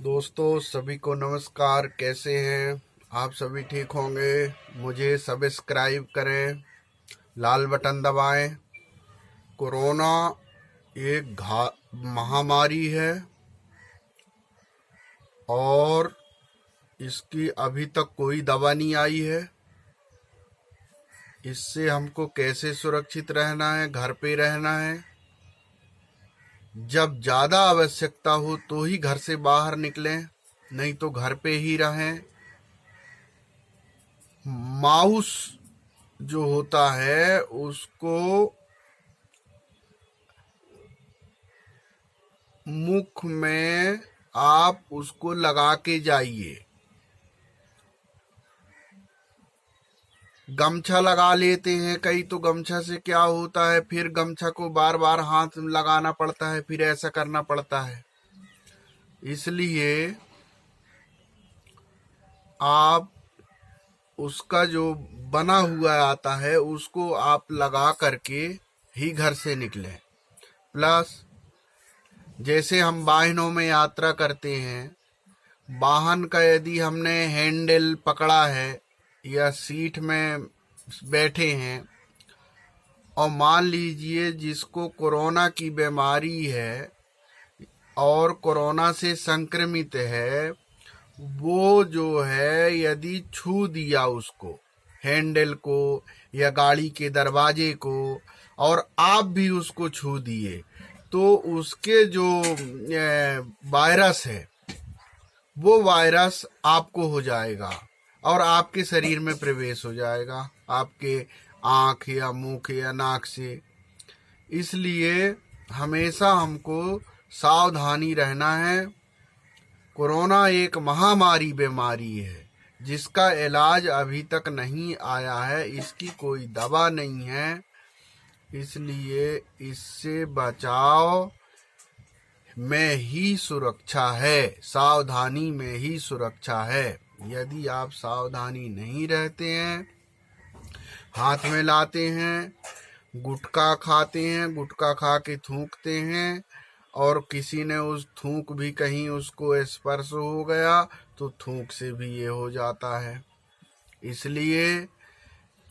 दोस्तों सभी को नमस्कार। कैसे हैं आप सभी? ठीक होंगे। मुझे सब्सक्राइब करें, लाल बटन दबाएं। कोरोना एक महामारी है और इसकी अभी तक कोई दवा नहीं आई है। इससे हमको कैसे सुरक्षित रहना है, घर पे रहना है। जब ज़्यादा आवश्यकता हो तो ही घर से बाहर निकलें, नहीं तो घर पे ही रहें। माउस जो होता है उसको मुख में आप उसको लगा के जाइए। गमछा लगा लेते हैं कई, तो गमछा से क्या होता है, फिर गमछा को बार बार हाथ लगाना पड़ता है, फिर ऐसा करना पड़ता है। इसलिए आप उसका जो बना हुआ आता है उसको आप लगा करके ही घर से निकलें। प्लस जैसे हम वाहनों में यात्रा करते हैं, वाहन का यदि हमने हैंडल पकड़ा है या सीट में बैठे हैं और मान लीजिए जिसको कोरोना की बीमारी है और कोरोना से संक्रमित है, वो जो है यदि छू दिया उसको, हैंडल को या गाड़ी के दरवाजे को, और आप भी उसको छू दिए, तो उसके जो वायरस है वो वायरस आपको हो जाएगा और आपके शरीर में प्रवेश हो जाएगा, आपके आँख या मुंह या नाक से। इसलिए हमेशा हमको सावधानी रहना है। कोरोना एक महामारी बीमारी है जिसका इलाज अभी तक नहीं आया है, इसकी कोई दवा नहीं है। इसलिए इससे बचाव में ही सुरक्षा है, सावधानी में ही सुरक्षा है। यदि आप सावधानी नहीं रहते हैं, हाथ में लाते हैं, गुटखा खाते हैं, गुटखा खा के थूकते हैं और किसी ने उस थूक भी कहीं उसको स्पर्श हो गया तो थूक से भी ये हो जाता है। इसलिए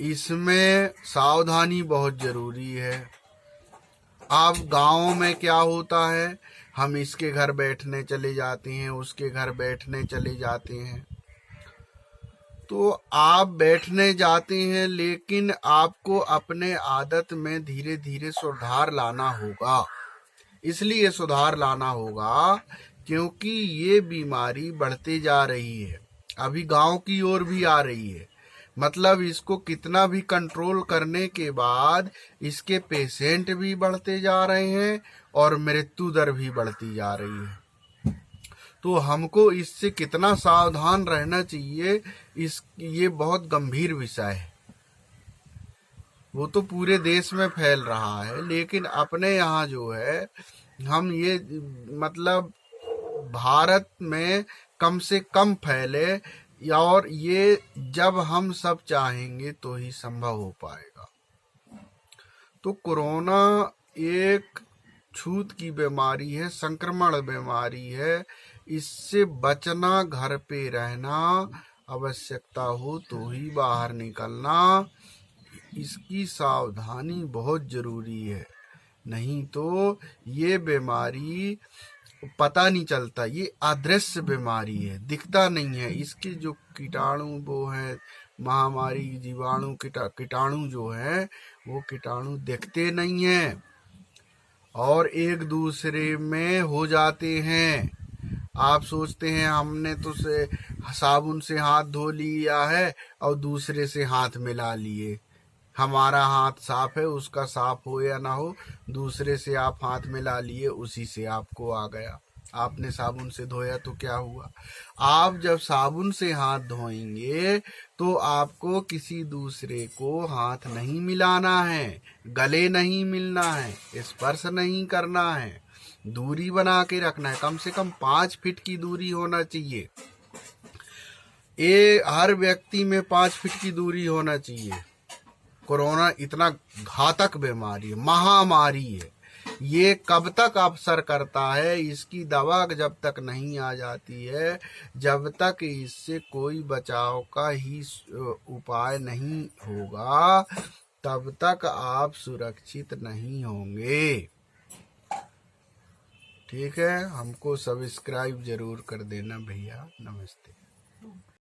इसमें सावधानी बहुत ज़रूरी है। अब गाँव में क्या होता है, हम इसके घर बैठने चले जाते हैं, उसके घर बैठने चले जाते हैं, तो आप बैठने जाते हैं, लेकिन आपको अपने आदत में धीरे धीरे सुधार लाना होगा। इसलिए सुधार लाना होगा क्योंकि ये बीमारी बढ़ते जा रही है, अभी गांव की ओर भी आ रही है। मतलब इसको कितना भी कंट्रोल करने के बाद इसके पेशेंट भी बढ़ते जा रहे हैं और मृत्यु दर भी बढ़ती जा रही है। तो हमको इससे कितना सावधान रहना चाहिए, ये बहुत गंभीर विषय है। वो तो पूरे देश में फैल रहा है, लेकिन अपने यहाँ जो है, हम ये मतलब भारत में कम से कम फैले, और ये जब हम सब चाहेंगे तो ही संभव हो पाएगा। तो कोरोना एक छूत की बीमारी है, संक्रमण बीमारी है। इससे बचना, घर पे रहना, आवश्यकता हो तो ही बाहर निकलना, इसकी सावधानी बहुत ज़रूरी है। नहीं तो ये बीमारी पता नहीं चलता, ये अदृश्य बीमारी है, दिखता नहीं है। इसके जो कीटाणु वो हैं, महामारी जीवाणु कीटाणु जो हैं, वो कीटाणु दिखते नहीं हैं और एक दूसरे में हो जाते हैं। आप सोचते हैं हमने तो साबुन से हाथ धो लिया है और दूसरे से हाथ मिला लिए, हमारा हाथ साफ है, उसका साफ हो या ना हो, दूसरे से आप हाथ मिला लिए, उसी से आपको आ गया। आपने साबुन से धोया तो क्या हुआ? आप जब साबुन से हाथ धोएंगे तो आपको किसी दूसरे को हाथ नहीं मिलाना है, गले नहीं मिलना है, स्पर्श नहीं करना है, दूरी बना के रखना है। कम से कम 5 फीट की दूरी होना चाहिए। ये हर व्यक्ति में 5 फीट की दूरी होना चाहिए। कोरोना इतना घातक बीमारी है, महामारी है, ये कब तक असर करता है, इसकी दवा जब तक नहीं आ जाती है, जब तक इससे कोई बचाव का ही उपाय नहीं होगा, तब तक आप सुरक्षित नहीं होंगे। ठीक है, हमको सब्सक्राइब जरूर कर देना भैया। नमस्ते।